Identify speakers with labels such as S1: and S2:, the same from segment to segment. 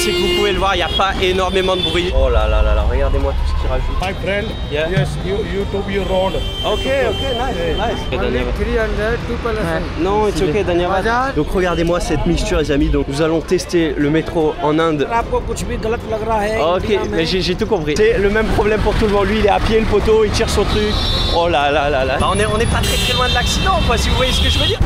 S1: c'est que vous pouvez le voir, il n'y a pas énormément de bruit. Oh là là là là, regardez-moi tout ce qu'il rajoute.
S2: My friend,
S1: Yeah.
S2: yes, YouTube you road.
S1: Ok, nice.
S3: Only 300, 2 person.
S1: Non, it's ok, Danyavad. Donc regardez-moi cette mixture les amis, donc nous allons tester le métro en Inde.
S4: आपको कुछ भी गलत लग रहा है
S1: Ok, mais j'ai tout compris. C'est le même problème pour tout le monde, lui il est à pied le poteau, il tire son truc. Oh là là là là. Bah, on est pas très loin de l'accident quoi, si vous voyez ce que je veux dire.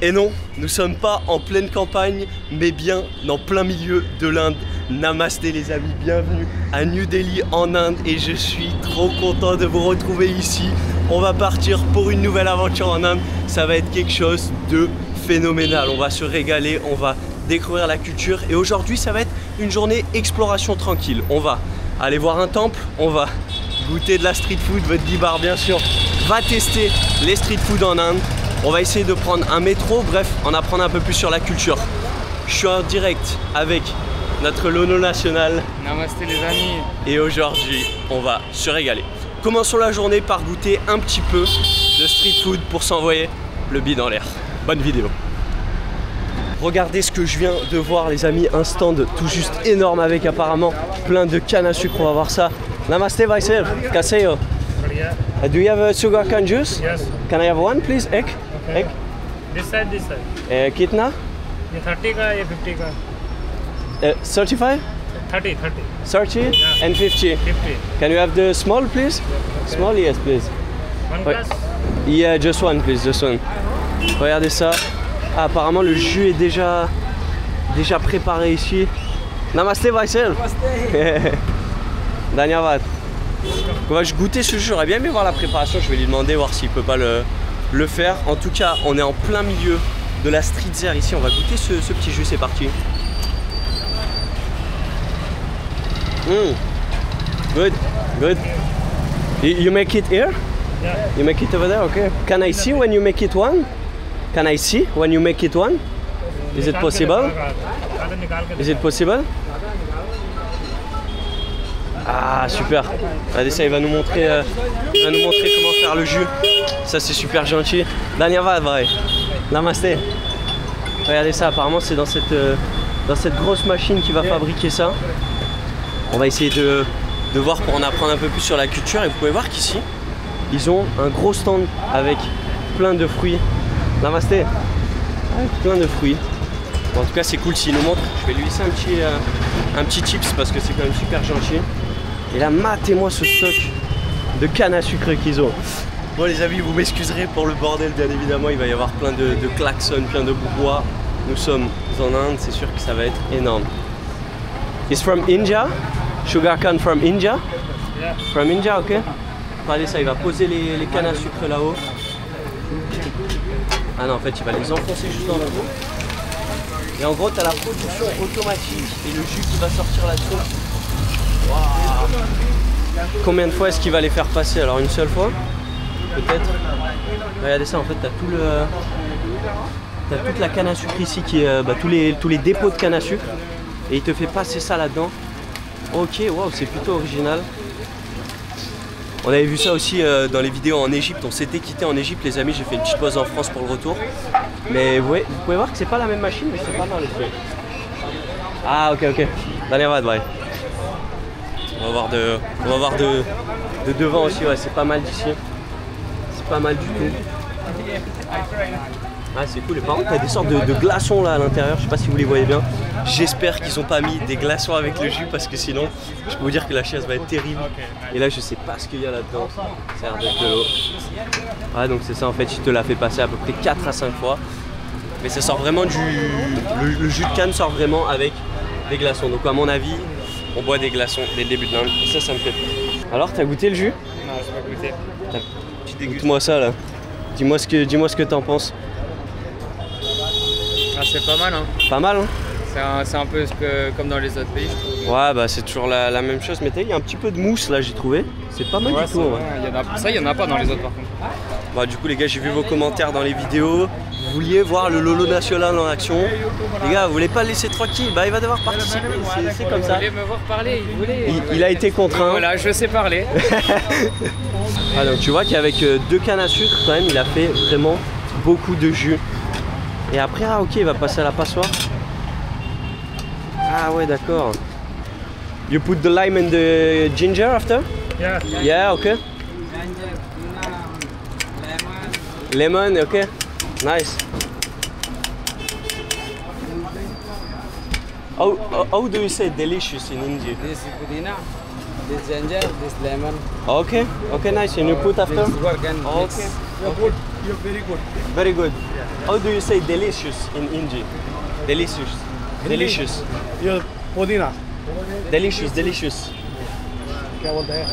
S1: Et non, nous sommes pas en pleine campagne, mais bien en plein milieu de l'Inde. Namasté les amis, bienvenue à New Delhi en Inde et je suis trop content de vous retrouver ici. On va partir pour une nouvelle aventure en Inde, ça va être quelque chose de phénoménal. On va se régaler, on va découvrir la culture et aujourd'hui ça va être une journée exploration tranquille. On va aller voir un temple, on va goûter de la street food, votre guibar bien sûr va tester les street food en Inde. On va essayer de prendre un métro, bref, en apprendre un peu plus sur la culture. Je suis en direct avec notre Lono national.
S3: Namasté les amis.
S1: Et aujourd'hui, on va se régaler. Commençons la journée par goûter un petit peu de street food pour s'envoyer le bide dans l'air. Bonne vidéo. Regardez ce que je viens de voir les amis, un stand tout juste énorme avec apparemment plein de cannes à sucre, on va voir ça. Namaste Vaisel, Kaseyo. Do you have a sugar cane juice?
S2: Yes.
S1: Can I have one please? Egg?
S2: Okay.
S1: Egg?
S2: This side.
S1: Kitna?
S2: ये 30 का ये 50 का
S1: 35?
S2: 30
S1: 30
S2: Yeah.
S1: and 50.
S2: 50
S1: Can you have the small please?
S2: Okay.
S1: Small, yes please.
S2: one
S1: Ouais.
S2: glass.
S1: Yeah, just one please, just one. Regardez ça. Ah, apparemment le jus est déjà préparé ici. Namaste Vaisel. Dhanyavad. On va goûter ce jus, j'aurais bien aimé voir la préparation, je vais lui demander voir s'il peut pas le faire. En tout cas, on est en plein milieu de la street zère ici, on va goûter ce petit jus, c'est parti. Good, good. You make it here?
S2: Yeah.
S1: You make it over there, okay. Can I see when you make it one? Can I see when you make it one? Is it possible? Is it possible? Ah super. Regardez ça, il va nous montrer comment faire le jus. Ça c'est super gentil. Dhanyavad bhai. Namaste. Regardez ça, apparemment c'est dans cette grosse machine qui va fabriquer ça. On va essayer de voir pour en apprendre un peu plus sur la culture et vous pouvez voir qu'ici ils ont un gros stand avec plein de fruits. Namaste. Avec plein de fruits. Bon, en tout cas c'est cool s'il nous montre. Je vais lui laisser un petit chips parce que c'est quand même super gentil. Et là matez-moi ce stock de canne à sucre qu'ils ont. Bon les amis, vous m'excuserez pour le bordel bien évidemment, il va y avoir plein de klaxons, plein de brouhaha. Nous sommes en Inde, c'est sûr que ça va être énorme. It's from India? Sugar cane from India?
S2: Yeah.
S1: From India, ok. Regardez ça, il va poser les cannes à sucre là-haut. Ah non, en fait, il va les enfoncer juste dans le pot. Et en gros, tu as la production automatique et le jus qui va sortir là-dessous. Wow. Combien de fois est-ce qu'il va les faire passer? Alors une seule fois? Peut-être. Regardez ça, en fait, tu as t'as toute la canne à sucre ici qui est tous les dépôts de canne à sucre. Et il te fait passer ça là-dedans. Ok, waouh, c'est plutôt original. On avait vu ça aussi dans les vidéos en Égypte. On s'était quitté en Égypte, les amis. J'ai fait une petite pause en France pour le retour. Mais vous pouvez voir que c'est pas la même machine, mais c'est pas mal aussi. Ah, ok. Dhanyavad, ouais. On va voir de devant aussi. Ouais, c'est pas mal d'ici. C'est pas mal du tout. Ah, c'est cool. Et par contre, t'as des sortes de glaçons là à l'intérieur. Je sais pas si vous les voyez bien. J'espère qu'ils ont pas mis des glaçons avec le jus parce que sinon, je peux vous dire que la chaise va être terrible. Et là, je sais pas ce qu'il y a là-dedans. Ça a l'air d'être de l'eau. Ouais, donc c'est ça en fait. Il te l'a fait passer à peu près 4 à 5 fois. Mais ça sort vraiment le jus de canne sort vraiment avec des glaçons. Donc à mon avis, on boit des glaçons dès le début de l'Inde. Et ça me fait plaisir. Alors, t'as goûté le jus?
S3: Non, je vais goûter.
S1: Goûte-moi ça là. Dis-moi ce que t'en penses.
S3: Ah, c'est pas mal, hein.
S1: Pas mal, hein?
S3: C'est un peu comme dans les autres pays, je trouve.
S1: Ouais, bah c'est toujours la même chose. Mais il y a un petit peu de mousse là, j'ai trouvé. C'est pas mal du tout.
S3: Ouais. Il y en a pas dans les autres par contre.
S1: Bah, du coup, les gars, j'ai vu vos commentaires dans les vidéos. Vous vouliez voir le Lolo national en action. Les gars, vous voulez pas le laisser tranquille? Bah, il va devoir participer. C'est comme ça.
S3: Il voulait me voir parler,
S1: Il a été contraint.
S3: Voilà, je sais parler.
S1: Ah, donc tu vois qu'avec 2 cannes à sucre, quand même, il a fait vraiment beaucoup de jus. Et après, ah ok, il va passer à la passoire. Ah ouais, d'accord. You put the lime and the ginger after?
S2: Yeah.
S1: Yeah, okay. Lemon, okay. Nice. How do you say delicious in Hindi?
S5: This pudina, this ginger, this lemon,
S1: Okay, okay, nice. And you put after?
S5: this sugar can mix.
S1: Okay.
S4: You're good. You're very good.
S1: Very good. How do you say delicious in Hindi? Delicious. Delicious.
S4: ये पुदीना
S1: Delicious, delicious.
S4: क्या बोलते हैं?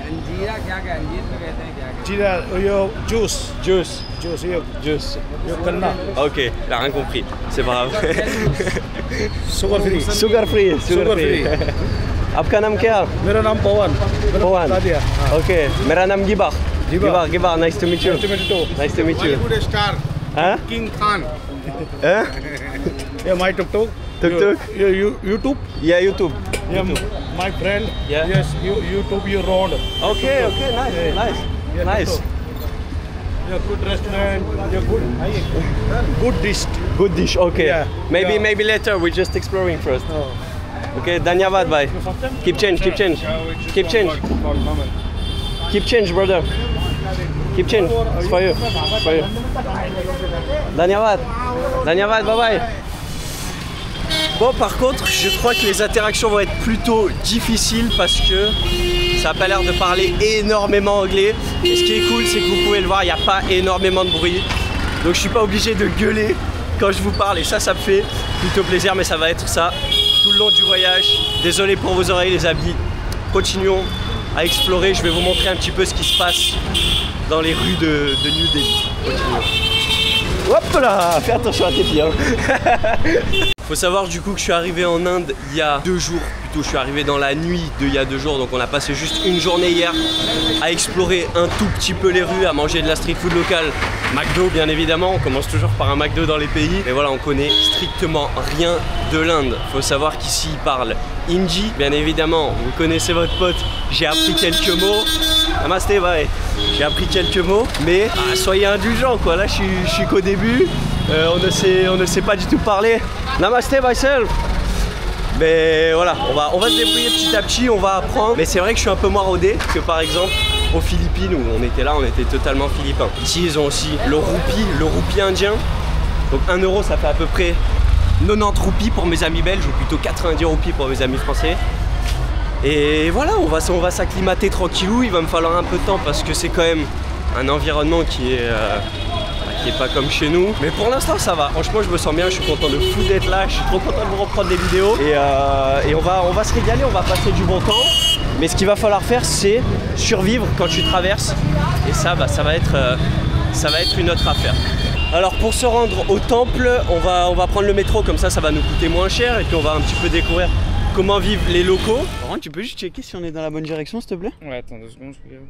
S5: अंजीरा क्या क्या अंजीर में कहते हैं क्या क्या?
S4: जीरा ये जूस
S1: Juice.
S4: जूस ये
S1: Juice.
S4: गन्ना
S1: Ok, il a rien compris. C'est pas grave.
S4: Sugar free
S1: Sugar free.
S4: Sugar free.
S1: आपका नाम क्या?
S4: मेरा नाम पवन
S1: पवन.
S4: बता दिया
S1: Ok, मेरा नाम गिबार.
S4: गिबार.
S1: Gibar, nice to meet you. Nice to meet you.
S6: Bollywood star
S1: Hein?
S6: King Khan.
S1: Hein?
S4: ये माय टुक टुक
S1: Tuk-tuk?
S4: ये यूट्यूब
S1: Yeah, YouTube.
S4: ये my friend
S1: Yeah.
S4: Yes YouTube you road
S1: Okay, okay, nice, nice, nice.
S4: ये गुड रेस्टोरेंट ये good dish
S1: Good dish, okay.
S4: Yeah,
S1: Maybe
S4: yeah.
S1: maybe later, we're just exploring first. Okay, Dhanyavad, bye. Keep change, keep change. Keep change. Keep change, brother. Keep change. It's for you. It's for you. Dhanyavad. Dhanyavad, bye bye. Bon, par contre, je crois que les interactions vont être plutôt difficiles parce que ça n'a pas l'air de parler énormément anglais. Et ce qui est cool, c'est que vous pouvez le voir, il n'y a pas énormément de bruit. Donc je suis pas obligé de gueuler quand je vous parle et ça me fait plutôt plaisir, mais ça va être ça tout le long du voyage. Désolé pour vos oreilles les amis. Continuons à explorer, je vais vous montrer un petit peu ce qui se passe dans les rues de New Delhi. Continuons. Hop là, fais attention à tes pieds. Hein. Faut savoir du coup que je suis arrivé en Inde il y a 2 jours, plutôt je suis arrivé dans la nuit d'il y a 2 jours, donc on a passé juste une journée hier à explorer un tout petit peu les rues, à manger de la street food locale, McDo bien évidemment, on commence toujours par un McDo dans les pays, mais voilà on connaît strictement rien de l'Inde. Faut savoir qu'ici ils parlent hindi, bien évidemment, vous connaissez votre pote, j'ai appris quelques mots, Namaste, bye. J'ai appris quelques mots, mais soyez indulgents quoi, là je suis qu'au début. On ne sait pas du tout parler. Namaste myself. Mais voilà, on va se débrouiller petit à petit, on va apprendre. Mais c'est vrai que je suis un peu moins rodé que par exemple aux Philippines où on était là, on était totalement philippins. Ici ils ont aussi le roupie indien. Donc 1 euro ça fait à peu près 90 roupies pour mes amis belges ou plutôt 90 roupies pour mes amis français. Et voilà, on va s'acclimater tranquillou, il va me falloir un peu de temps parce que c'est quand même un environnement qui est pas comme chez nous, mais pour l'instant ça va, franchement je me sens bien, je suis content de fou d'être là, je suis trop content de vous reprendre des vidéos et on va se régaler, on va passer du bon temps, mais ce qu'il va falloir faire c'est survivre quand tu traverses et ça va être une autre affaire. Alors pour se rendre au temple, on va prendre le métro, comme ça va nous coûter moins cher et puis on va un petit peu découvrir comment vivent les locaux. Par contre, tu peux juste checker si on est dans la bonne direction s'il te plaît?
S3: Ouais, attends 2 secondes, je regarde.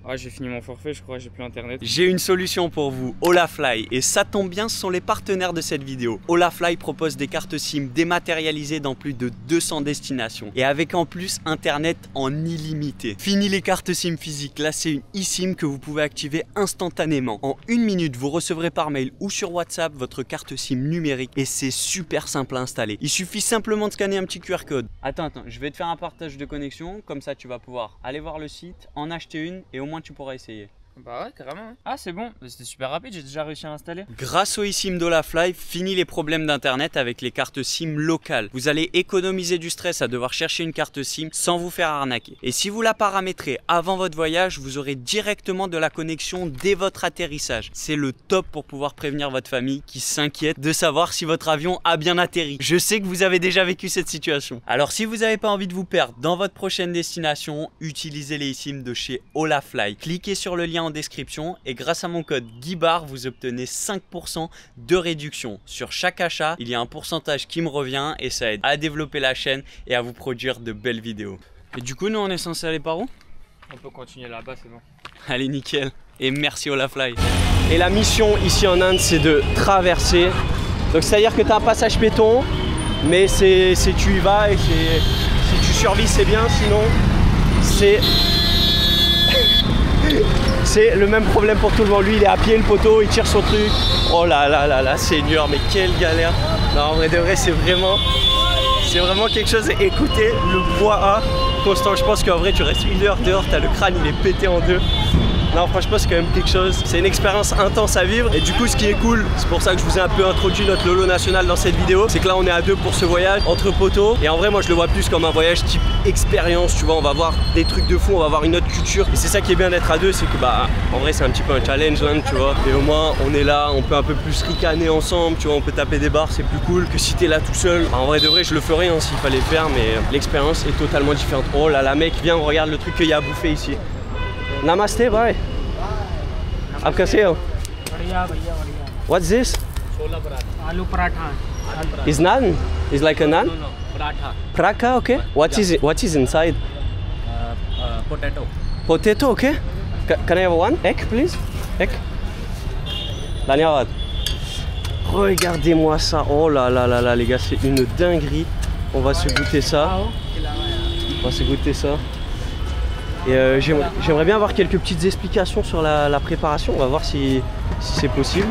S3: Ah, j'ai fini mon forfait, je crois, j'ai plus internet.
S1: J'ai une solution pour vous, Olafly, et ça tombe bien, ce sont les partenaires de cette vidéo. Olafly propose des cartes SIM dématérialisées dans plus de 200 destinations et avec en plus internet en illimité. Fini les cartes SIM physiques, là c'est une eSIM que vous pouvez activer instantanément. En 1 minute, vous recevrez par mail ou sur WhatsApp votre carte SIM numérique et c'est super simple à installer. Il suffit simplement de scanner un petit QR code. Attends, je vais te faire un partage de connexion, comme ça tu vas pouvoir aller voir le site, en acheter une et au moins tu pourras essayer.
S3: Bah ouais, carrément. Ah, c'est bon, c'était super rapide, j'ai déjà réussi à l'installer.
S1: Grâce au eSIM d'Olafly, fini les problèmes d'internet avec les cartes SIM locales. Vous allez économiser du stress à devoir chercher une carte SIM sans vous faire arnaquer. Et si vous la paramétrez avant votre voyage, vous aurez directement de la connexion dès votre atterrissage. C'est le top pour pouvoir prévenir votre famille qui s'inquiète de savoir si votre avion a bien atterri. Je sais que vous avez déjà vécu cette situation. Alors si vous n'avez pas envie de vous perdre dans votre prochaine destination, utilisez les eSIM de chez Olafly. Cliquez sur le lien en description et grâce à mon code GUIBAR, vous obtenez 5% de réduction. Sur chaque achat, il y a un pourcentage qui me revient et ça aide à développer la chaîne et à vous produire de belles vidéos. Et du coup, nous on est censé aller par où?
S3: On peut continuer là-bas, c'est bon.
S1: Allez, nickel. Et merci Olafly. Et la mission ici en Inde, c'est de traverser. Donc c'est-à-dire que tu as un passage piéton, mais c'est tu y vas et si tu survis c'est bien, sinon c'est le même problème pour tout le monde. Lui il est à pied, le poteau, il tire son truc. Oh là là là là, Seigneur, mais quelle galère. Non, en vrai de vrai, c'est vraiment quelque chose. Écoutez, le bois constant. Je pense qu'en vrai, tu restes 1 heure dehors, t'as le crâne, il est pété en deux. Non, franchement, c'est quand même quelque chose. C'est une expérience intense à vivre. Et du coup, ce qui est cool, c'est pour ça que je vous ai un peu introduit notre Lolo national dans cette vidéo, c'est que là, on est à 2 pour ce voyage entre potos. Et en vrai, moi, je le vois plus comme un voyage type expérience. Tu vois, on va voir des trucs de fou, on va voir une autre culture. Et c'est ça qui est bien d'être à 2, c'est que bah, en vrai, c'est un petit peu un challenge là, tu vois. Et au moins, on est là, on peut un peu plus ricaner ensemble. Tu vois, on peut taper des barres, c'est plus cool que si t'es là tout seul. Bah, en vrai de vrai, je le ferais hein, s'il fallait le faire, mais l'expérience est totalement différente. Oh là là, mec, viens, on regarde le truc qu'il y a à bouffer ici. Namaste, bye. आपका से हो?
S2: बढ़िया भैया बढ़िया।
S1: What's this?
S2: छोला पराठा। आलू paratha.
S1: Is naan? Is like a naan?
S5: No, paratha.
S1: Praka, okay. What is inside?
S5: Potato.
S1: Potato, okay. Can I have one? Egg, please? Egg. Dhanyawad. Regardez-moi ça. Oh là là là là, les gars, c'est une dinguerie. On va se goûter ça. On va se goûter ça. Et j'aimerais bien avoir quelques petites explications sur la préparation. On va voir si c'est possible.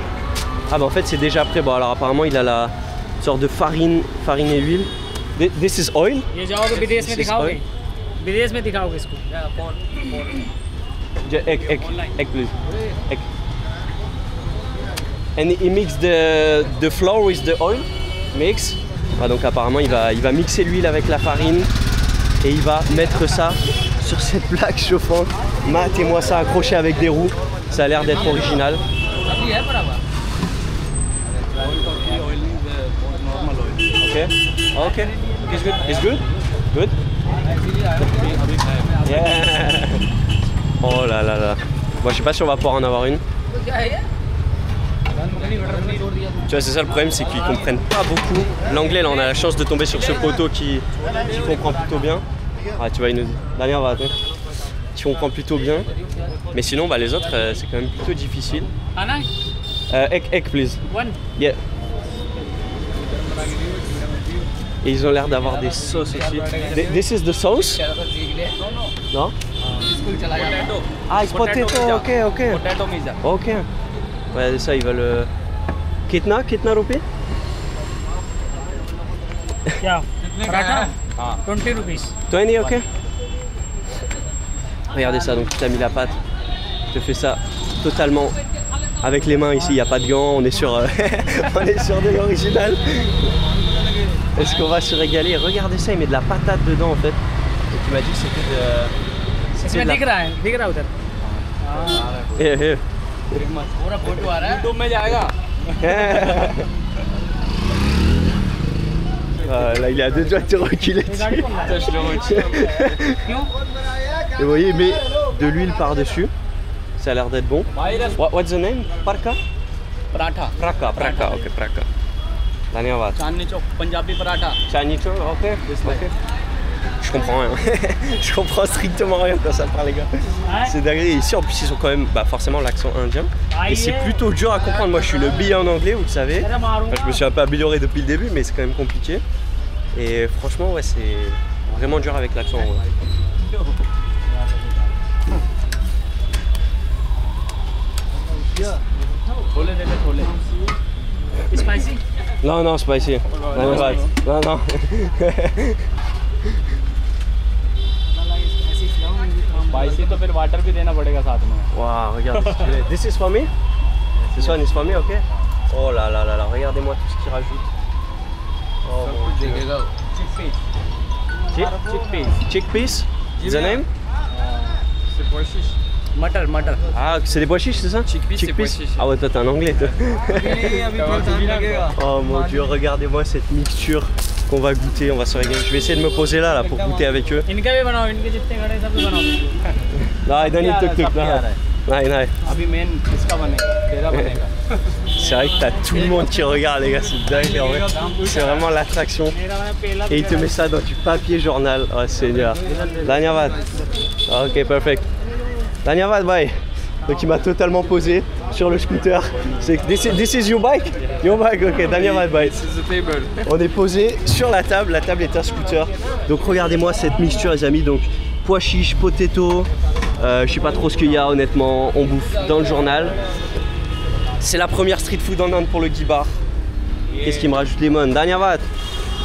S1: Ah bah en fait c'est déjà prêt. Bon alors apparemment il a la sorte de farine et huile. This is oil?
S2: ये जाओगे विदेश में दिखाओगे? विदेश में दिखाओगे इसको?
S1: Egg please. Egg. And he mix the flour with the oil. Mix. Ah, donc apparemment il va mixer l'huile avec la farine et il va mettre ça sur cette plaque chauffante. Matez-moi ça accroché avec des roues. Ça a l'air d'être original. Ok. Ok. It's good. It's good. Good. Yeah. Oh là là là. Bon, je sais pas si on va pouvoir en avoir une. Tu vois, c'est ça le problème, c'est qu'ils comprennent pas beaucoup l'anglais. Là, on a la chance de tomber sur ce poteau qui comprend plutôt bien. Ah, tu vois, il nous dit. Damien va attendre. Qui comprend plutôt bien. Mais sinon, bah, les autres, c'est quand même plutôt difficile. Egg, please.
S2: One.
S1: Yeah. Et ils ont l'air d'avoir des sauces aussi. This is the sauce? Non? Ah, it's potato. Ok, ok.
S5: Potato pizza.
S1: Ok. Ouais, ça, ils veulent. Kitna rupee?
S2: क्या? पराठा? 20 rupees.
S1: 20, ok. Regardez ça, donc tu as mis la pâte. Je te fais ça totalement avec les mains ici, il n'y a pas de gants, on est sur, on est sur des originales. Est-ce qu'on va se régaler? Regardez ça, il met de la patate dedans en fait. Et tu m'as dit que c'était de...
S2: इसमें दिख रहा उधर।
S5: पूरा फोटो आ रहा है YouTube में जाएगा।
S1: Là il est à 2 doigts de te reculer dessus. Et vous voyez, il met de l'huile par-dessus. Ça a l'air d'être bon. What's the name? Parka?
S5: Paratha.
S1: Praka, ok, Praka. Dhanyawad.
S5: Chandni Chowk Punjabi paratha.
S1: Chandni Chowk, ok. Je comprends rien. Je comprends strictement rien quand ça parle les gars. C'est dingue. Ici en plus ils ont quand même forcément l'accent indien. Et c'est plutôt dur à comprendre. Moi je suis le billet en anglais, vous le savez. Enfin, je me suis un peu amélioré depuis le début mais c'est quand même compliqué. Et franchement ouais c'est vraiment dur avec l'accent. Ouais.
S2: Spicy?
S1: Non non c'est pas ici. Non non.
S5: Spicy तो फिर वाटर भी देना पड़ेगा साथ में।
S1: Waouh, regarde. This is for me? This one is for me, ok? Oh là là là là, regardez-moi tout ce qu'il rajoute. Oh mon Dieu. Chickpeas? The name?
S5: C'est pois chiche। मटर मटर।
S1: Ah, c'est des pois chiches, c'est ça?
S5: Chickpeas, c'est pois chiches.
S1: Ah ouais, toi t'es un anglais toi. Oh mon Dieu, regardez-moi cette mixture qu'on va goûter, on va se régaler. Je vais essayer de me poser là pour goûter avec eux.
S2: इनका भी बनाओ, इनके जितने खड़े सब भी बनाओ।
S1: Non, I don't need tuk-tuk, non.
S5: अभी मेन इसका बनेगा, तेरा बनेगा।
S1: C'est vrai que t'as tout le monde qui regarde les gars, c'est dingue en vrai. C'est vraiment l'attraction. Et il te met ça dans du papier journal. Oh Seigneur. Dhanyawad. Ok, perfect. Dhanyawad, bye. Donc il m'a totalement posé sur le scooter. This is your bike? Your bike, ok, Dhanyawad, bye. On est posé sur la table est un scooter. Donc regardez-moi cette mixture les amis. Donc pois chiches, potato. Je sais pas trop ce qu'il y a honnêtement. On bouffe dans le journal. C'est la première street food en Inde pour le Gibar. Qu'est-ce qu'il me rajoute? Lemon. Danyavat.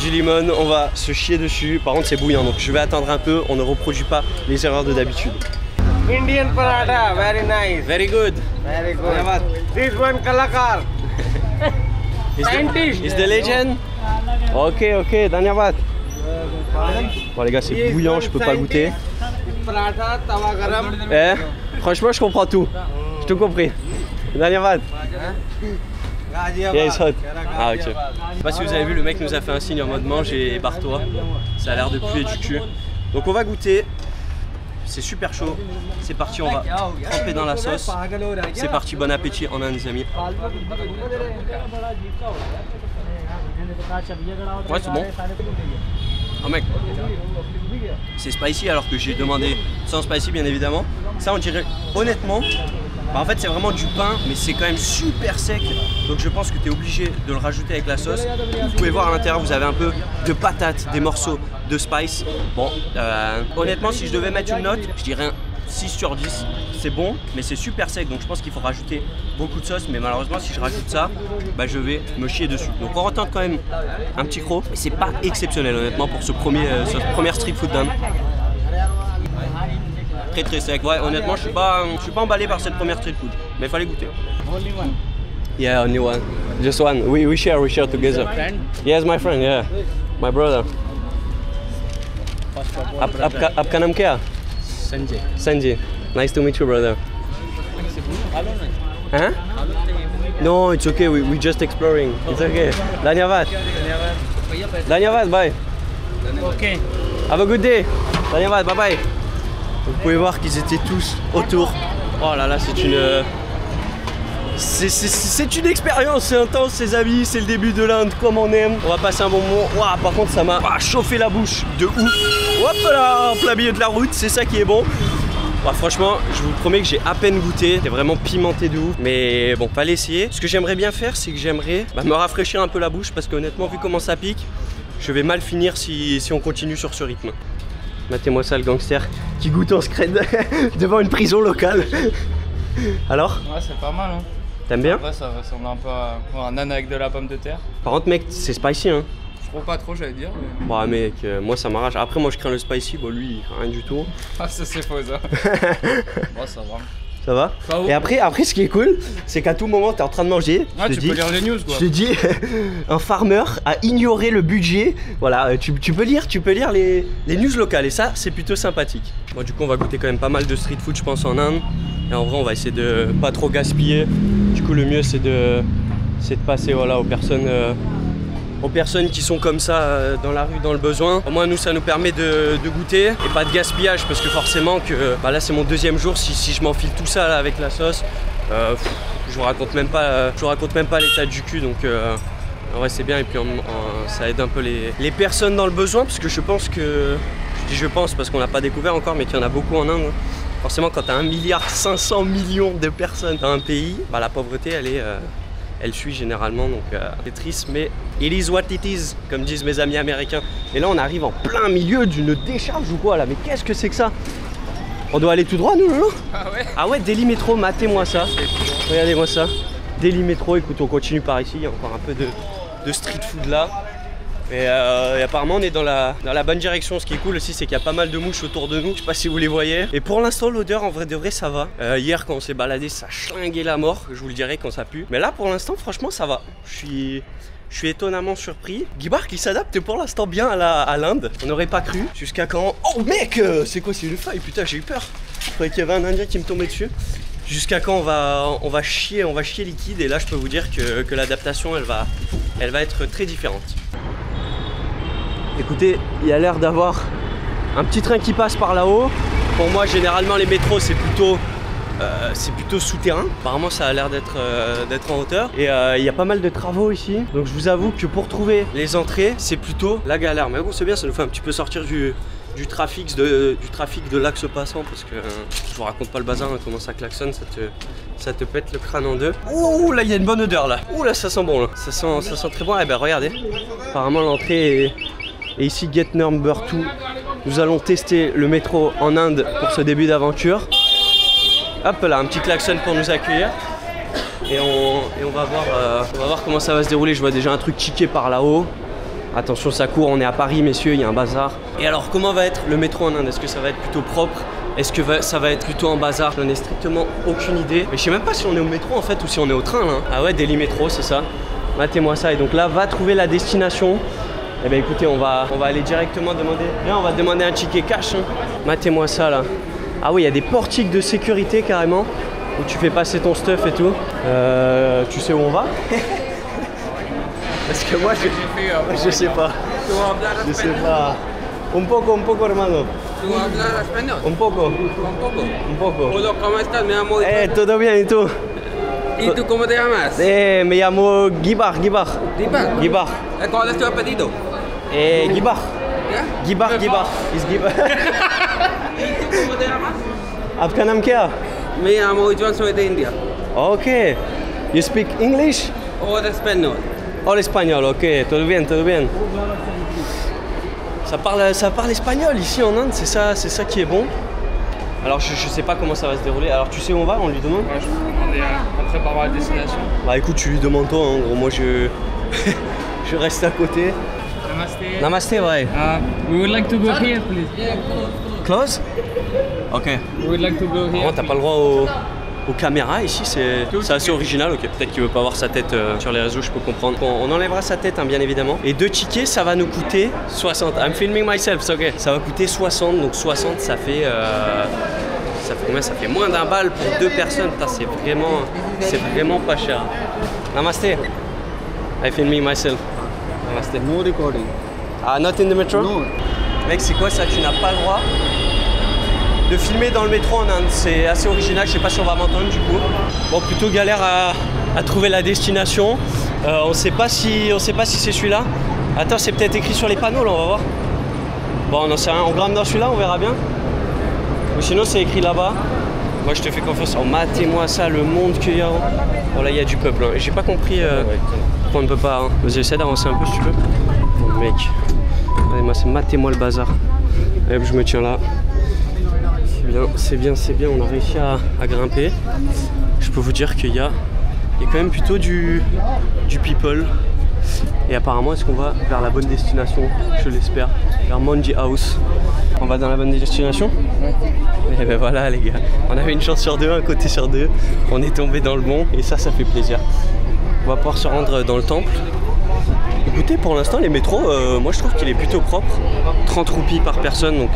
S1: Du lemon, on va se chier dessus. Par contre, c'est bouillant, donc je vais attendre un peu. On ne reproduit pas les erreurs de d'habitude.
S5: Indian paratha, very nice.
S1: Very good.
S5: Very good.
S1: Danyavat.
S5: This one kalakar.
S1: Is the legend? Ok, ok, Danyavat. Bon les gars, c'est bouillant, je peux pas goûter.
S5: Paratha, tawa garam.
S1: Eh, franchement, je comprends tout. J'ai tout compris. Danyavat. Yeah, it's hot. Ah ok. Je sais pas si vous avez vu, le mec nous a fait un signe en mode mange et barre-toi. Ça a l'air de puer du cul. Donc on va goûter. C'est super chaud. C'est parti, on va tremper dans la sauce. C'est parti, bon appétit en Inde les amis. Ouais, c'est bon. Oh mec, c'est spicy alors que j'ai demandé sans spicy bien évidemment. Ça on dirait honnêtement, bah en fait c'est vraiment du pain mais c'est quand même super sec. Donc je pense que tu es obligé de le rajouter avec la sauce. Vous pouvez voir à l'intérieur, vous avez un peu de patates, des morceaux de spice. Bon, honnêtement si je devais mettre une note, je dirais un 6 sur 10. C'est bon mais c'est super sec donc je pense qu'il faut rajouter beaucoup de sauce. Mais malheureusement si je rajoute ça, bah je vais me chier dessus. Donc on retente quand même un petit croc. Mais c'est pas exceptionnel honnêtement pour ce premier street food d'Inde. Très très sec. Ouais honnêtement je suis pas emballé par cette première street food. Mais il fallait goûter.
S2: Only one.
S1: Yeah, only one. Just one. We share together.
S2: Friend?
S1: Yes, my friend, yeah. My brother. आपका नाम क्या?
S3: Sanjay.
S1: Sanjay. Nice to meet you, brother. Huh? No, it's okay. We just exploring. It's okay. Danyavat. Danyavat, bye.
S2: Okay.
S1: Have a good day. Danyavat, bye bye. Vous pouvez voir qu'ils étaient tous autour. Oh là là, c'est une... C'est une expérience, c'est intense, ses amis, c'est le début de l'Inde comme on aime. On va passer un bon moment. Ouah, par contre, ça m'a chauffé la bouche de ouf. Hop là, en plein milieu de la route, c'est ça qui est bon. Bah, franchement, je vous promets que j'ai à peine goûté. C'est vraiment pimenté de ouf. Mais bon, fallait essayer. Ce que j'aimerais bien faire, c'est que j'aimerais me rafraîchir un peu la bouche parce qu'honnêtement, vu comment ça pique, je vais mal finir si on continue sur ce rythme. Matez-moi ça, le gangster qui goûte en scred devant une prison locale. Alors?
S3: Ouais, c'est pas mal, hein.
S1: T'aimes bien?
S3: Ouais, ça ressemble un peu à un âne avec de la pomme de terre.
S1: Par contre, mec, c'est spicy, hein.
S3: Je trouve pas trop, j'allais dire. Mais...
S1: Bah, mec, moi ça m'arrache. Après, moi je crains le spicy, bon, lui, rien du tout.
S3: Ah, ça c'est faux, ça. Bon, ça va.
S1: Ça va? Et après, ce qui est cool, c'est qu'à tout moment, t'es en train de manger.
S3: Ah, tu peux lire les news, quoi.
S1: Je te dis, un farmer a ignoré le budget. Voilà, tu peux lire les news locales et ça, c'est plutôt sympathique. Bon, du coup, on va goûter quand même pas mal de street food, je pense, en Inde. Et en vrai, on va essayer de pas trop gaspiller. Du coup, le mieux, c'est de passer voilà, aux personnes qui sont comme ça dans la rue, dans le besoin. Au moins nous ça nous permet de goûter et pas de gaspillage parce que forcément que bah là c'est mon deuxième jour, si je m'enfile tout ça là, avec la sauce, je vous raconte même pas l'état du cul donc en vrai c'est bien et puis ça aide un peu les personnes dans le besoin parce que je pense que, je pense parce qu'on n'a pas découvert encore mais qu'il y en a beaucoup en Inde. Forcément quand tu as 1,5 milliard de personnes dans un pays, bah, la pauvreté elle suit généralement, donc c'est triste, mais it is what it is, comme disent mes amis américains. Et là, on arrive en plein milieu d'une décharge ou quoi là? Mais qu'est-ce que c'est que ça? On doit aller tout droit, nous, non?
S3: Ah ouais?
S1: Ah ouais, Delhi Metro, matez-moi ça. Regardez-moi ça. Delhi Metro, écoute, on continue par ici, il y a encore un peu de street food là. Et apparemment on est dans la bonne direction. Ce qui est cool aussi c'est qu'il y a pas mal de mouches autour de nous. Je sais pas si vous les voyez. Et pour l'instant l'odeur en vrai de vrai ça va. Hier quand on s'est baladé ça schlinguait la mort. Je vous le dirai quand ça pue. Mais là pour l'instant franchement ça va. Je suis étonnamment surpris. Gibar qui s'adapte pour l'instant bien à l'Inde. On n'aurait pas cru. Jusqu'à quand... Oh mec, c'est quoi, c'est une feuille? Putain j'ai eu peur. Je croyais qu'il y avait un Indien qui me tombait dessus. Jusqu'à quand on va chier liquide. Et là je peux vous dire que l'adaptation elle va être très différente. Écoutez, il y a l'air d'avoir un petit train qui passe par là-haut. Pour moi, généralement, les métros, c'est plutôt souterrain. Apparemment, ça a l'air d'être en hauteur. Et il y a pas mal de travaux ici. Donc, je vous avoue que pour trouver les entrées, c'est plutôt la galère. Mais bon, c'est bien, ça nous fait un petit peu sortir du trafic de l'axe passant. Parce que je vous raconte pas le bazar, hein, comment ça klaxonne, ça te pète le crâne en deux. Ouh, là, il y a une bonne odeur, là. Ouh, là, ça sent bon, là. Ça sent très bon. Eh ben, regardez. Apparemment, l'entrée est... Et ici, gate number 2, nous allons tester le métro en Inde pour ce début d'aventure. Hop là, un petit klaxon pour nous accueillir. et on va voir comment ça va se dérouler. Je vois déjà un truc ticket par là-haut. Attention, ça court, on est à Paris, messieurs, il y a un bazar. Et alors, comment va être le métro en Inde? Est-ce que ça va être plutôt propre? Est-ce que ça va être plutôt en bazar? Je n'en ai strictement aucune idée. Mais je sais même pas si on est au métro en fait ou si on est au train là. Ah ouais, Delhi Métro, c'est ça. Matez-moi ça. Et donc là, va trouver la destination. Eh bien écoutez, on va aller directement demander. Là, on va demander un ticket cash. Hein. Matez-moi ça là. Ah oui, il y a des portiques de sécurité carrément où tu fais passer ton stuff et tout. Tu sais où on va? Parce que moi, je sais pas. Je sais pas. Un poco, hermano.
S6: ¿Tú hablas español?
S1: Un poco.
S6: Un poco.
S1: Un poco.
S6: Hola, ¿cómo estás? Me llamo...
S1: Todo bien, ¿y tú?
S6: ¿Y tú cómo te llamas?
S1: Me llamo Gibar.
S6: Dipa.
S1: Gibar.
S6: ¿Cuál es tu apellido?
S1: Gibar.
S6: ¿Qué?
S1: Gibar. Is Gibar.
S6: ¿Y tú cómo te llamas?
S1: आपका नाम क्या?
S6: Me llamo Juan, soy de India.
S1: Okay. You speak English?
S6: Hola, español.
S1: Oh, l'espagnol, ok, todo bien, todo bien. Ça parle espagnol ici en Inde, c'est ça qui est bon. Alors je sais pas comment ça va se dérouler. Alors tu sais où on va? On lui demande?
S3: Ouais, je peux vous demander après par rapport à la destination.
S1: Bah écoute, tu lui demandes toi, hein, gros. Moi je reste à côté.
S3: Namaste.
S1: Namaste, ouais.
S3: We would like to go here, please.
S1: Close? Ok.
S3: We would like to go here.
S1: Bon, t'as pas le droit aux caméras ici, c'est assez original. Ok, peut-être qu'il veut pas voir sa tête sur les réseaux, je peux comprendre. Bon, on enlèvera sa tête, hein, bien évidemment. Et 2 tickets, ça va nous coûter 60. I'm filming myself, c'est ok. Ça va coûter 60, donc 60, ça fait combien? Ça fait moins d'un bal pour 2 personnes. C'est vraiment pas cher. Namaste. I'm filming myself. Namaste.
S4: No recording.
S1: Ah, not in the metro?
S4: No.
S1: Mec, c'est quoi ça? Tu n'as pas le droit de filmer dans le métro en Inde, c'est assez original, je sais pas si on va m'entendre du coup. Bon, plutôt galère à trouver la destination. On sait pas si c'est celui-là. Attends, c'est peut-être écrit sur les panneaux là, on va voir. Bon, on n'en sait rien, on grimpe dans celui-là, on verra bien. Ou sinon c'est écrit là-bas. Moi je te fais confiance. Oh, matez-moi ça, le monde qu'il y a. Bon là il y a du peuple. Hein. J'ai pas compris pourquoi on ne peut pas. Hein. Vas-y, essaie d'avancer un peu si tu veux. Bon, mec, matez-moi le bazar. Et hop, je me tiens là. C'est bien, on a réussi à grimper. Je peux vous dire qu'il y a quand même plutôt du people. Et apparemment, est-ce qu'on va vers la bonne destination? Je l'espère, vers Manji House. On va dans la bonne destination? Ouais. Et ben voilà les gars, on avait une chance sur 2, un côté sur 2. On est tombé dans le bon et ça fait plaisir. On va pouvoir se rendre dans le temple. Écoutez, pour l'instant, les métros, moi je trouve qu'il est plutôt propre. 30 roupies par personne, donc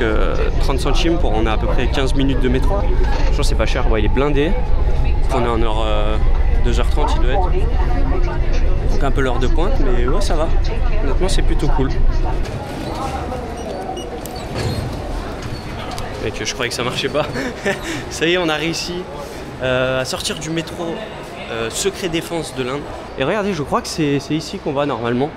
S1: 30 centimes pour on a à peu près 15 minutes de métro. Je pense que c'est pas cher, ouais, il est blindé. On est en heure 2h30, il doit être. Donc un peu l'heure de pointe, mais ouais, ça va. Honnêtement, c'est plutôt cool. Mec, je croyais que ça marchait pas. Ça y est, on a réussi à sortir du métro secret défense de l'Inde. Et regardez, je crois que c'est ici qu'on va normalement.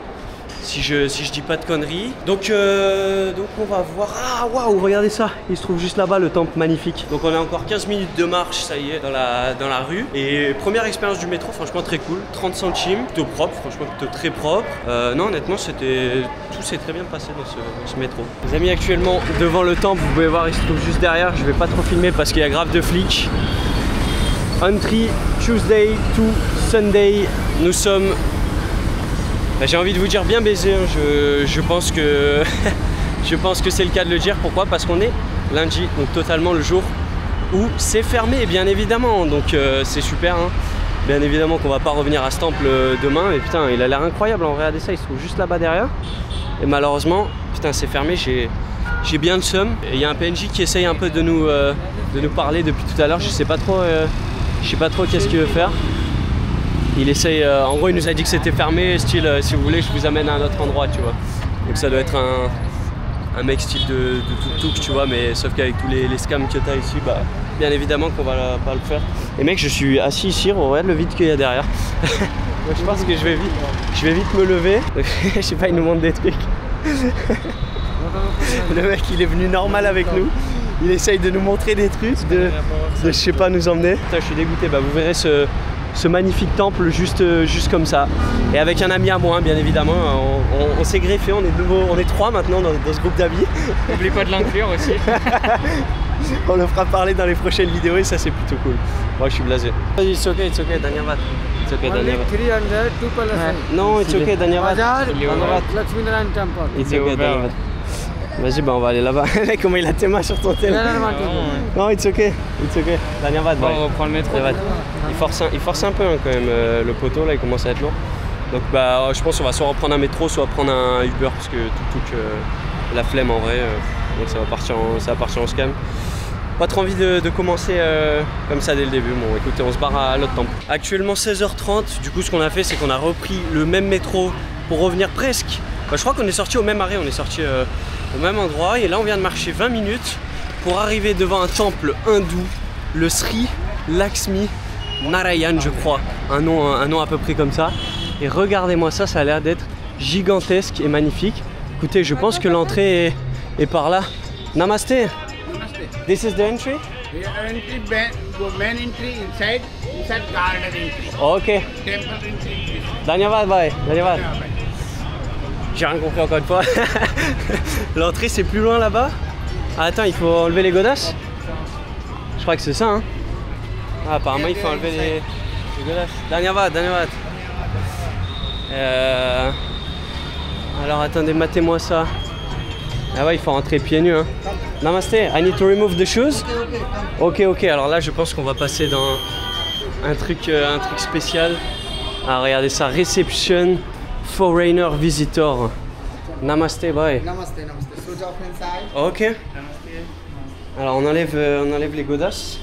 S1: Si je dis pas de conneries. Donc on va voir. Ah waouh, regardez ça. Il se trouve juste là-bas, le temple magnifique. Donc on a encore 15 minutes de marche, ça y est, dans la rue. Et première expérience du métro, franchement très cool. 30 centimes, plutôt propre, franchement plutôt très propre. Non, honnêtement, tout s'est très bien passé dans ce métro. Les amis, actuellement devant le temple, vous pouvez voir, il se trouve juste derrière. Je vais pas trop filmer parce qu'il y a grave de flics. Entry Tuesday to Sunday. Nous sommes... J'ai envie de vous dire bien baisé, hein. Je pense que c'est le cas de le dire. Pourquoi? Parce qu'on est lundi, donc totalement le jour où c'est fermé, bien évidemment. Donc c'est super, hein. Bien évidemment qu'on va pas revenir à ce temple demain. Mais putain, il a l'air incroyable, hein. Regardez ça, il se trouve juste là-bas derrière. Et malheureusement, putain, c'est fermé, j'ai bien le seum. Il y a un PNJ qui essaye un peu de nous parler depuis tout à l'heure. Je sais pas trop qu'est-ce qu'il veut faire. Il essaye, en gros il nous a dit que c'était fermé, style si vous voulez je vous amène à un autre endroit, tu vois. Donc ça doit être un mec style de tuk-tuk, tu vois, mais sauf qu'avec tous les scams que t'as ici, bah bien évidemment qu'on va pas le faire. Et mec, je suis assis ici, regarde le vide qu'il y a derrière. Moi, je pense que je vais vite me lever. Je sais pas, il nous montre des trucs. Le mec il est venu normal avec nous. Il essaye de nous montrer des trucs, de je sais pas, nous emmener. Putain, je suis dégoûté, bah vous verrez ce ce magnifique temple juste comme ça. Et avec un ami à moi, bien évidemment, on s'est greffé, on est de nouveau, on est 3 maintenant dans ce groupe d'amis.
S3: N'oublie pas de l'inclure aussi.
S1: On le fera parler dans les prochaines vidéos et ça c'est plutôt cool. Moi je suis blasé. It's okay, Danyavad. It's okay, Danyavad.
S2: 300, 2 person.
S1: Non, it's okay, Danyavad.
S2: Bazaar, Lakshmi Narayan temple.
S1: It's okay, Danyavad. Vas-y, bah on va aller là-bas. Mec, comment il a tes mains sur ton tel. Non, it's okay, Danyavad.
S3: Bon, on reprend le métro.
S1: Il force un peu hein, quand même le poteau là, il commence à être lourd. Donc bah je pense qu'on va soit reprendre un métro, soit prendre un Uber parce que la flemme en vrai. Donc ça va partir en scam. Pas trop envie de commencer comme ça dès le début. Bon écoutez, on se barre à l'autre temple. Actuellement 16h30, du coup ce qu'on a fait c'est qu'on a repris le même métro pour revenir presque. Bah, je crois qu'on est sorti au même arrêt, on est sorti au même endroit et là on vient de marcher 20 minutes pour arriver devant un temple hindou, le Sri Lakshmi Narayan je crois, un nom à peu près comme ça. Et regardez-moi ça, ça a l'air d'être gigantesque et magnifique. Écoutez, je pense que l'entrée est par là. Namaste. This is the entry?
S7: Main entry inside garden entry.
S1: Ok.
S7: Temple entry.
S1: Dhanyavad, bye. Dhanyavad. J'ai rien compris encore une fois. L'entrée c'est plus loin là-bas. Ah, attends, il faut enlever les godasses? Je crois que c'est ça, hein. Ah, apparemment il faut enlever les godasses. Dhanyavad. Alors attendez, matez-moi ça. Ah ouais, il faut rentrer pieds nus hein. Namaste, I need to remove the shoes. Ok, alors là je pense qu'on va passer dans un truc spécial. Ah regardez ça, reception foreigner visitor. Namaste, bye.
S7: Namaste. Switch off inside.
S1: Ok. Alors on enlève les godasses.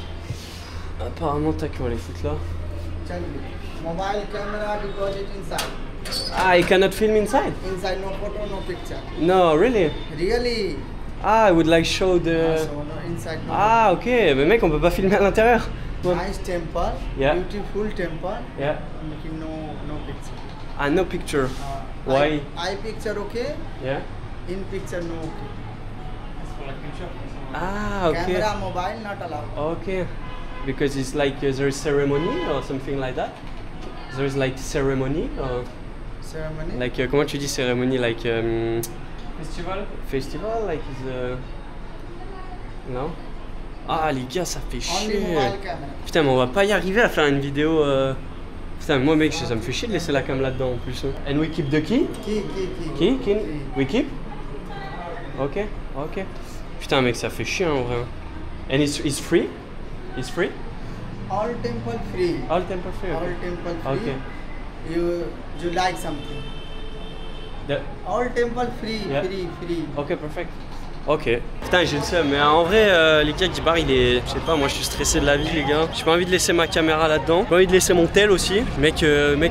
S1: Apparemment tac, on va les foutre là.
S7: Mobile camera deposit inside.
S1: Ah, you cannot film inside?
S7: Inside no photo, no picture.
S1: No, really?
S7: Really?
S1: Ah, I would like show the...
S7: So no inside no.
S1: Ah, ok, mais mec, on peut pas filmer à l'intérieur.
S7: Nice temple.
S1: Yeah.
S7: Beautiful temple.
S1: Yeah.
S7: Making no picture.
S1: Ah, no picture. Why?
S7: Eye picture okay.
S1: Yeah.
S7: In picture no okay.
S1: Ah, ok.
S7: Camera mobile not allowed.
S1: Okay. Because it's like there is ceremony or something like that? There is like ceremony or...
S7: Ceremony.
S1: Like, comment tu dis cérémonie? Like...
S3: Festival?
S1: Festival? Like is No? Ah les gars, ça fait
S7: Only
S1: chier.
S7: mobile camera.
S1: Putain, mais on va pas y arriver à faire une vidéo... Putain, moi mec, ça me fait chier de laisser la cam là-dedans en plus. And we keep the key?
S7: Key.
S1: We keep? Ok. Putain mec, ça fait chier en vrai. And it's free? It's free?
S7: All temple free.
S1: All temple free?
S7: All
S1: Okay.
S7: temple free.
S1: Okay.
S7: You like something?
S1: The...
S7: All temple free,
S1: Yeah.
S7: free.
S1: Ok, perfect. Ok. Putain, j'ai le seum, mais en vrai, les gars, Gibar, il est. Je sais pas, moi je suis stressé de la vie, les gars. J'ai pas envie de laisser ma caméra là-dedans. J'ai pas envie de laisser mon tel aussi. Mec,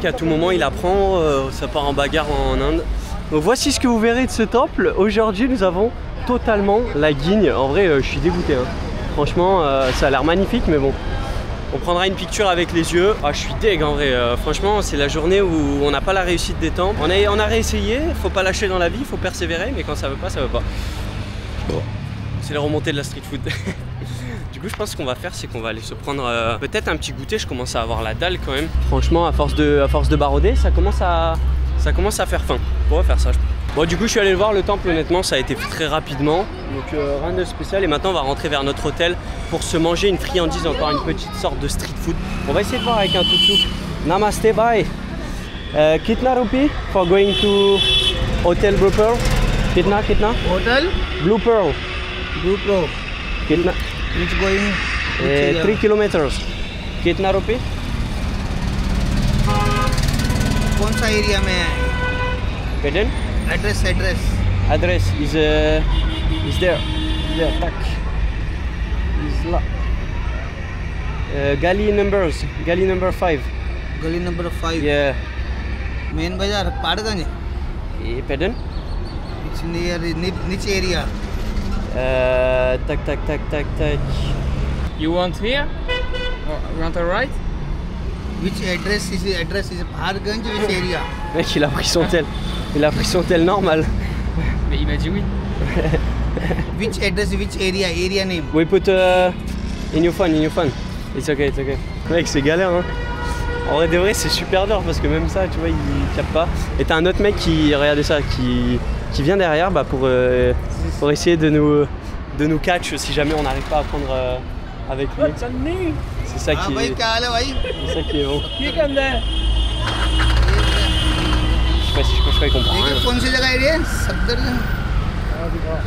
S1: à tout moment, il apprend, ça part en bagarre en Inde. Donc voici ce que vous verrez de ce temple. Aujourd'hui, nous avons totalement la guigne. En vrai, je suis dégoûté. Hein. Franchement, ça a l'air magnifique, mais bon. On prendra une picture avec les yeux. Ah, je suis deg en vrai. Franchement, c'est la journée où on n'a pas la réussite des temples. On a réessayé. Faut pas lâcher dans la vie, faut persévérer. Mais quand ça veut pas, ça veut pas. Bon. C'est la remontée de la street food. Du coup, je pense qu'on va faire, c'est qu'on va aller se prendre peut-être un petit goûter. Je commence à avoir la dalle quand même. Franchement, à force de baroder, ça commence à faire faim. On va faire ça. Bon, du coup, je suis allé le voir, le temple, honnêtement, ça a été fait très rapidement. Donc, rien de spécial. Et maintenant, on va rentrer vers notre hôtel pour se manger une friandise, encore une petite sorte de street food. On va essayer de voir avec un tuk-tuk. Namaste, bye. Kitna rupee for going to Hotel Blue Pearl? Kitna?
S7: Hotel?
S1: Blue Pearl. Kitna?
S7: Which going?
S1: 3 kilometers. Kitna rupee?
S7: कौन सा एरिया में है?
S1: Pardon?
S7: Address.
S1: Address is there. Tac. Is là. Gali number 5.
S7: गली नंबर 5.
S1: Yeah.
S7: Main बाजार पाड़गंज.
S1: Pardon?
S7: It's near which area?
S1: Tac.
S3: You want here? Or you want a right?
S7: Which address is Paharganj? Which area?
S1: Mec, il a pris son tel. Il a pris son tel normal.
S3: Mais il m'a dit oui.
S7: Which address? Which area? Area name?
S1: We put in your phone. It's okay. Mec, c'est galère, hein. En vrai de vrai, c'est super dur parce que même ça, tu vois, il capte pas. Et t'as un autre mec qui, regardez ça, qui vient derrière bah, pour essayer de nous catch si jamais on n'arrive pas à prendre avec lui. C'est ça qui est bon. Je sais pas si je crois qu'il comprend rien.
S7: कौन सी जगह है ये सफदरजंग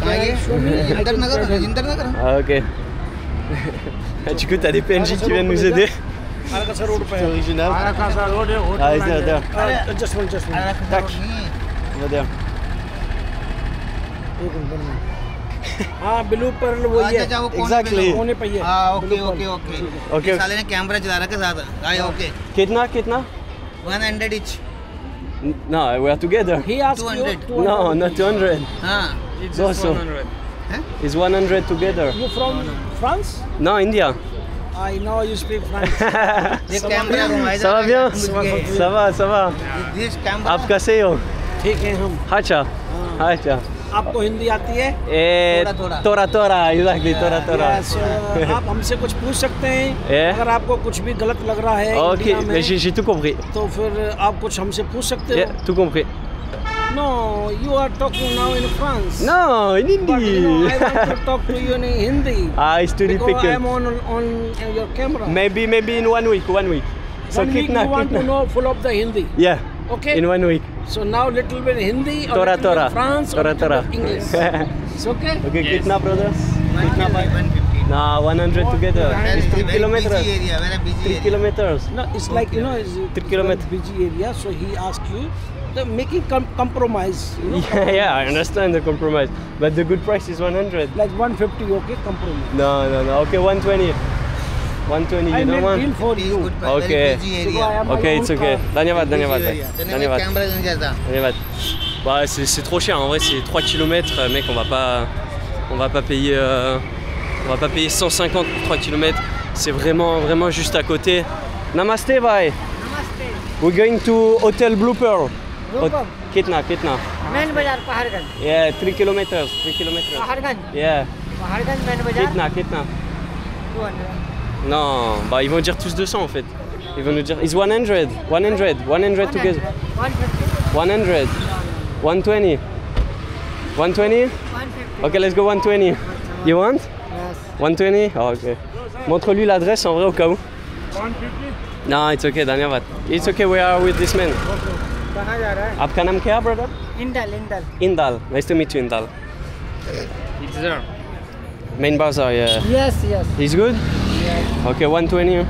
S7: कहाँ है इंदर नगर
S1: Ah ok. Du coup t'as des PNJ qui viennent nous aider.
S4: Arakasa road पे
S1: C'est original.
S4: Arakasa road है
S1: Ah it's there.
S4: just one
S1: Tac. On va there.
S4: हाँ blue pearl वही है
S1: Exactly.
S4: कोने पे ही है
S7: हाँ ओके ओके ओके
S1: Okay.
S7: साले ने कैमरा चला रखा साथ हाँ okay
S1: Kitna?
S7: 100 each
S1: No, we are together.
S4: he asked
S7: 200
S4: you
S1: No, not 200.
S7: हाँ
S3: It's
S1: No,
S3: just
S1: so-
S3: 100.
S1: It's 100 together.
S4: you from France
S1: No, India.
S4: I know you speak French
S7: ये कैमरा घुमाया
S1: Ça va bien? Ça va.
S7: This camera
S1: आप कैसे हो?
S4: ठीक है हम
S1: Hacha. Hacha.
S4: आपको हिंदी आती है
S1: Tora, exactly, tora.
S4: Yes, आप हमसे कुछ पूछ सकते हैं
S1: Yeah.
S4: अगर आपको कुछ भी गलत लग रहा है
S1: Ok,
S4: इंडिया में
S1: mais j'ai tout compris.
S4: तो फिर आप कुछ हमसे पूछ सकते
S1: Yeah,
S4: हो
S1: tout compris.
S4: No, you are talking now in France.
S1: No, in
S4: But you know, I want
S1: Hindi.
S4: to talk to you in Hindi.
S1: Ah, it's too
S4: Because I
S1: difficult.
S4: am on your camera.
S1: Maybe in 1 week. So
S4: One week
S1: kitna,
S4: you want to know full of the Hindi.
S1: Yeah.
S4: Okay.
S1: In 1 week.
S4: So now little bit Hindi or
S1: Tora.
S4: little bit France or little
S1: Tora.
S4: bit English. It's okay.
S1: Okay,
S3: Yes.
S1: kitna, brother?
S7: 150
S1: Nah, 100 together. It's 3 kilometers.
S7: busy area very
S1: 3
S7: busy area
S1: kilometers.
S4: No, it's like you know, it's
S1: 3 kilometers.
S4: busy area. So he asked you, the making compromise. You know,
S1: Yeah, I understand the compromise. But the good price is 100.
S4: like 150. Okay, compromise.
S1: No. Okay, 120. 120,
S4: I
S1: you know
S4: make
S1: what?
S4: deal for
S7: It's
S4: you.
S7: good price,
S1: Okay.
S7: very busy
S4: Because I
S7: area
S4: have my
S1: Okay,
S4: own
S1: it's okay.
S4: car.
S1: Dhanyavad.
S7: busy area
S1: Dhanyavad.
S7: Camera नहीं जाता
S1: Dhanyavad. Bah, c'est trop cher en vrai, c'est 3 km, mec, on va pas payer 150 pour 3 km. C'est vraiment juste à côté. Namaste, bye.
S2: Namaste.
S1: We're going to Hotel Blue Pearl.
S2: Rupam.
S1: Kitna.
S2: Main Bazar, Paharganj.
S1: Yeah, 3 kilometers. 3 kilometers.
S2: Paharganj.
S1: Yeah.
S2: Paharganj, Main Bazar.
S1: Kitna.
S2: 200.
S1: Non, bah ils vont dire tous 200 en fait. Ils vont nous dire, it's 100 together.
S2: 150.
S1: 100. 120. 120?
S2: 150.
S1: Okay, let's go 120. You want?
S2: Yes.
S1: 120? Oh, ok. Montre-lui l'adresse en vrai au cas où. No, it's okay, Dhanyavad. It's okay, we are with this man.
S2: कहाँ जा रहा है?
S1: आपका नाम क्या है, brother?
S2: Indal.
S1: Indal. Nice to meet you, Indal.
S3: It's there.
S1: Main bazaar, yeah.
S2: Yes.
S1: He's good?
S2: Yes.
S1: Okay, 120.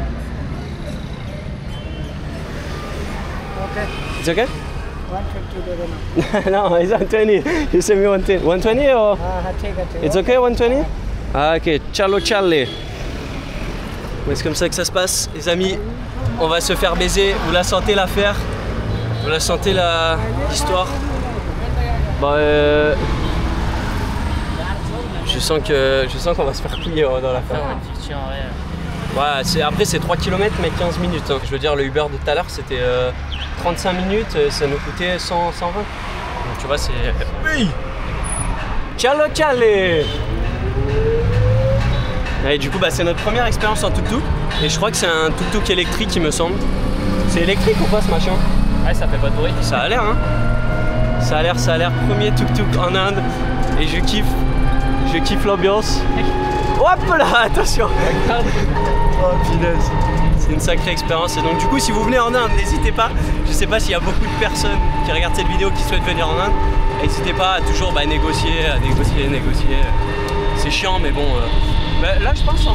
S2: Okay.
S1: It's okay?
S2: 150 दे देना.
S1: No, it's 120. You said me 120. 120 or?
S2: हाँ ठीक है.
S1: It's okay 120? Ah ok, ciao. Ouais, c'est comme ça que ça se passe, les amis. On va se faire baiser. Vous la sentez l'affaire? Vous la sentez l'histoire? Bah je sens qu'on va se faire plier dans l'affaire. Ouais, après c'est 3 km mais 15 minutes. Hein. Je veux dire, le Uber de tout à l'heure c'était 35 minutes, ça nous coûtait 120. Donc tu vois, c'est... Oui. Ciao. Et du coup, bah, c'est notre première expérience en tuk-tuk. Et je crois que c'est un tuk-tuk électrique, il me semble. C'est électrique ou pas ce machin?
S3: Ouais, ça fait pas de bruit.
S1: Ça a l'air, hein. Ça a l'air. Premier tuk-tuk en Inde. Et je kiffe l'ambiance. Hop là, attention. Oh punaise. C'est une sacrée expérience. Et donc du coup, si vous venez en Inde, n'hésitez pas. Je sais pas s'il y a beaucoup de personnes qui regardent cette vidéo qui souhaitent venir en Inde. N'hésitez pas à toujours négocier. C'est chiant, mais bon. Là, je pense en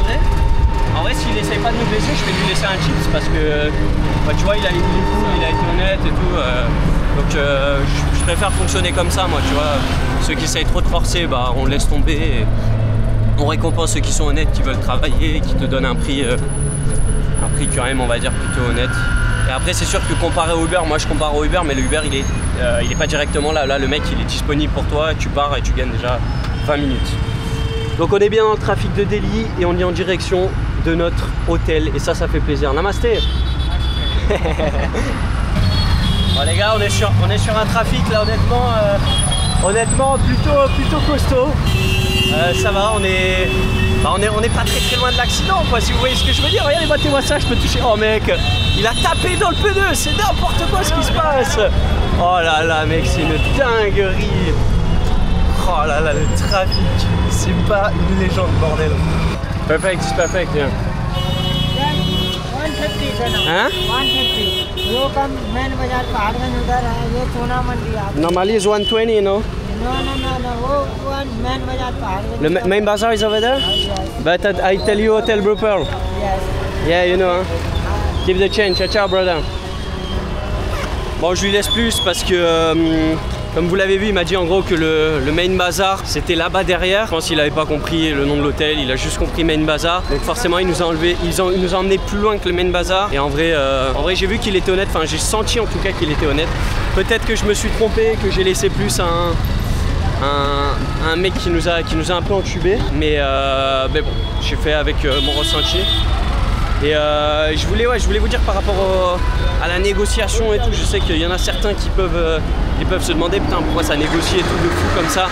S1: vrai, s'il essaye pas de nous blesser, je vais lui laisser un chips parce que tu vois, il est cool, il a été honnête et tout. Donc je préfère fonctionner comme ça, moi, tu vois. Ceux qui essayent trop de forcer, bah on laisse tomber. Et on récompense ceux qui sont honnêtes, qui veulent travailler, qui te donnent un prix quand même, on va dire, plutôt honnête. Et après, c'est sûr que comparé au Uber, moi je compare au Uber, mais le Uber il est pas directement là. Là, le mec il est disponible pour toi, tu pars et tu gagnes déjà 20 minutes. Donc on est bien dans le trafic de Delhi et on est en direction de notre hôtel et ça fait plaisir. Namasté. Bon les gars, on est sur un trafic là honnêtement plutôt costaud. Ça va, on est Bah on est pas très loin de l'accident quoi, si vous voyez ce que je veux dire. Regardez, battez-moi ça, je peux toucher. Oh mec, il a tapé dans le pneu, c'est n'importe quoi ce qui se passe. Oh là là mec, c'est une dinguerie. Oh là là, le trafic, c'est pas une légende bordel. Perfect, it's perfect, yeah.
S2: 150
S1: Hein?
S2: 150 वो कम मेन बाजार पहाड़गंज उधर है ये सोना मंडी आप
S1: Normally it's 120, no?
S2: no वो मेन बाजार Paharganj
S1: The main bazaar is over there? But I tell you Hotel Blue Pearl.
S2: yes
S1: Yeah, you know, huh? Keep the change, ciao ciao brother. Bon, je lui laisse plus parce que, comme vous l'avez vu, il m'a dit en gros que le main bazar c'était là-bas derrière. Je pense qu'il n'avait pas compris le nom de l'hôtel, il a juste compris main bazar. Donc forcément, il nous a emmené plus loin que le main bazar. Et en vrai j'ai vu qu'il était honnête, enfin j'ai senti en tout cas qu'il était honnête. Peut-être que je me suis trompé, que j'ai laissé plus un mec qui nous a un peu entubé. Mais bon, j'ai fait avec mon ressenti. Et je voulais vous dire par rapport à la négociation et tout, je sais qu'il y en a certains qui peuvent se demander putain pourquoi ça négocie et tout de fou comme ça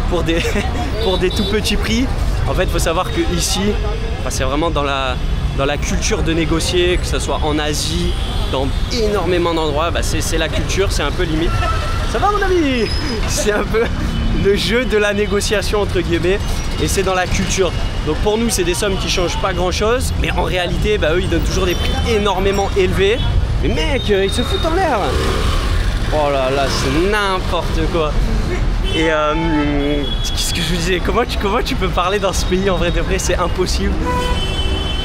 S1: pour des tout petits prix. En fait il faut savoir que ici, c'est vraiment dans la culture de négocier, que ce soit en Asie, dans énormément d'endroits, c'est la culture, c'est un peu limite. Ça va mon ami? C'est un peu le jeu de la négociation entre guillemets et c'est dans la culture. Donc pour nous c'est des sommes qui changent pas grand chose, mais en réalité eux ils donnent toujours des prix énormément élevés. Mais mec, ils se foutent en l'air. Oh là là, c'est n'importe quoi. Et qu'est-ce que je vous disais, comment tu peux parler dans ce pays en vrai de vrai, c'est impossible.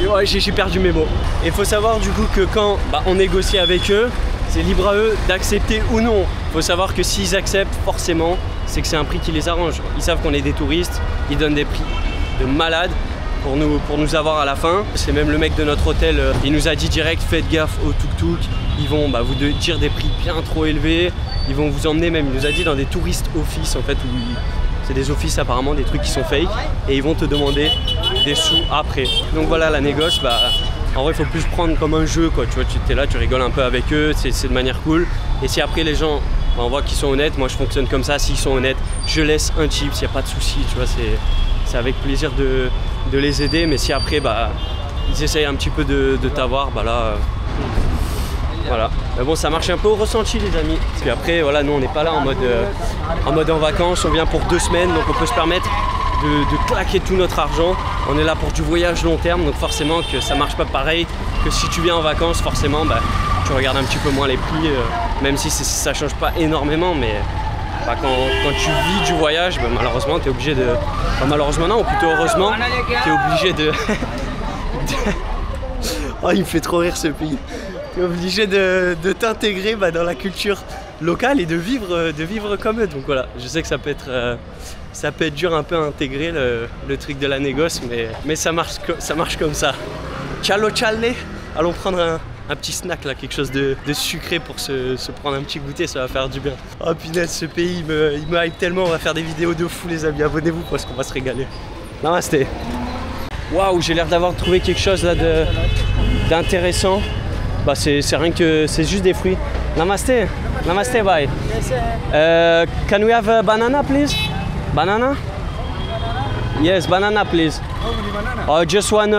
S1: Ouais, j'ai perdu mes mots. Et il faut savoir du coup que quand on négocie avec eux, c'est libre à eux d'accepter ou non. Il faut savoir que s'ils acceptent, forcément, c'est que c'est un prix qui les arrange. Ils savent qu'on est des touristes, ils donnent des prix de malades pour nous avoir à la fin. C'est même le mec de notre hôtel, il nous a dit direct, faites gaffe au tuk-tuk. Ils vont vous dire des prix bien trop élevés. Ils vont vous emmener même, il nous a dit, dans des touristes office en fait, où c'est des offices apparemment, des trucs qui sont fake. Et ils vont te demander des sous après. Donc voilà, la négoce, en vrai il faut plus prendre comme un jeu quoi. Tu vois, tu es là, tu rigoles un peu avec eux, c'est de manière cool. Et si après les gens, on voit qu'ils sont honnêtes, moi je fonctionne comme ça, s'ils sont honnêtes, je laisse un tip, il n'y a pas de souci, tu vois, c'est avec plaisir de les aider. Mais si après ils essayent un petit peu de t'avoir, là voilà. Mais bon, ça marche un peu au ressenti les amis. Puis après voilà, nous on n'est pas là en mode en vacances, on vient pour 2 semaines, donc on peut se permettre de claquer tout notre argent. On est là pour du voyage long terme, donc forcément que ça marche pas pareil que si tu viens en vacances. Forcément tu regardes un petit peu moins les prix, même si ça change pas énormément, mais quand tu vis du voyage, malheureusement tu es obligé de... malheureusement non, ou plutôt heureusement, tu es obligé de... Oh, il me fait trop rire ce pays. Tu es obligé de t'intégrer dans la culture locale et de vivre comme eux. Donc voilà, je sais que ça peut être dur un peu à intégrer le truc de la négoce, mais ça marche comme ça. Ciao ciale. Allons prendre un petit snack là, quelque chose de sucré pour se prendre un petit goûter, ça va faire du bien. Oh punaise, ce pays il me hype tellement, on va faire des vidéos de fou les amis, abonnez-vous parce qu'on va se régaler. Namasté. Waouh, j'ai l'air d'avoir trouvé quelque chose là d'intéressant. C'est rien que, c'est juste des fruits. Namasté, namasté bye. Can we have a banana please? Banana? Yes, banana please. Oh, just one.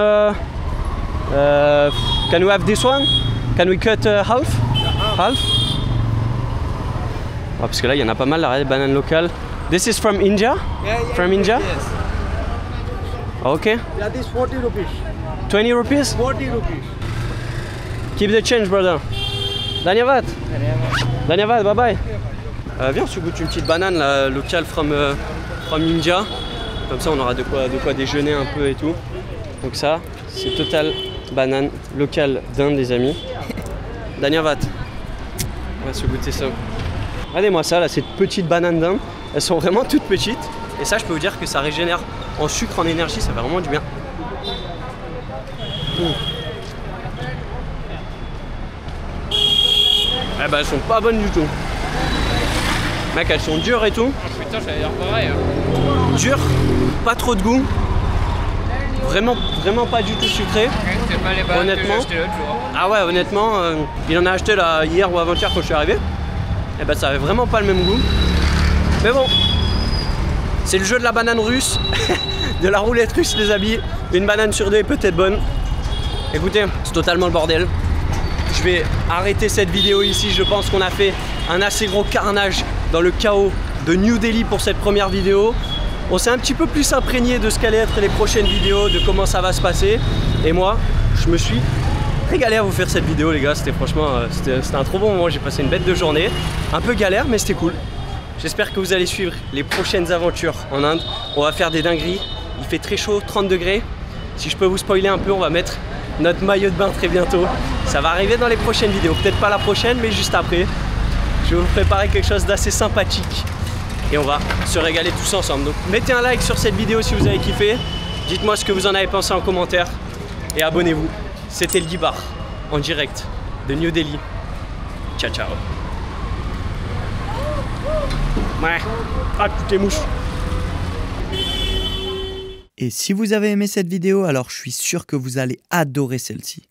S1: Can we have this one? Can we cut half? Half? Parce que là il y en a pas mal, la banane locale. This is from India?
S4: Yeah,
S1: from India?
S4: Yes.
S1: Okay.
S4: Yeah, this 40 rupees.
S1: 20 rupees?
S4: 40 rupees.
S1: Keep the change, brother. Dhanyavad. Dhanyavad, bye bye. Viens, on se goûte une petite banane là, locale from India. Comme ça, on aura de quoi déjeuner un peu et tout. Donc ça, c'est total banane locale d'Inde, les amis. Dhanyavad. On va se goûter ça. Regardez-moi ça, là, cette petite banane d'Inde. Elles sont vraiment toutes petites. Et ça, je peux vous dire que ça régénère en sucre, en énergie. Ça fait vraiment du bien. Elles sont pas bonnes du tout. Mec, elles sont dures et tout.
S3: Oh putain, j'allais dire pareil.
S1: Dures, pas trop de goût. Vraiment pas du tout sucré.
S3: C'est pas les bananes
S1: honnêtement.
S3: que j'ai achetées l'autre jour.
S1: Ah ouais, honnêtement, il en a acheté là hier ou avant-hier quand je suis arrivé. Et ça avait vraiment pas le même goût. Mais bon, C'est le jeu de la banane russe, de la roulette russe les amis. Une banane sur deux est peut-être bonne. Écoutez, c'est totalement le bordel. Je vais arrêter cette vidéo ici. Je pense qu'on a fait un assez gros carnage dans le chaos de New Delhi pour cette première vidéo. On s'est un petit peu plus imprégné de ce qu'allaient être les prochaines vidéos, de comment ça va se passer. Et moi, je me suis régalé à vous faire cette vidéo les gars. C'était franchement, c'était un trop bon moment. J'ai passé une bête de journée. Un peu galère mais c'était cool. J'espère que vous allez suivre les prochaines aventures en Inde. On va faire des dingueries. Il fait très chaud, 30 degrés. Si je peux vous spoiler un peu, on va mettre notre maillot de bain très bientôt. Ça va arriver dans les prochaines vidéos. Peut-être pas la prochaine, mais juste après. Je vais vous préparer quelque chose d'assez sympathique. Et on va se régaler tous ensemble. Donc mettez un like sur cette vidéo si vous avez kiffé. Dites-moi ce que vous en avez pensé en commentaire. Et abonnez-vous. C'était le Guy Bar en direct de New Delhi. Ciao ciao. Ouais. Ah, toutes les mouches.
S8: Et si vous avez aimé cette vidéo, alors je suis sûr que vous allez adorer celle-ci.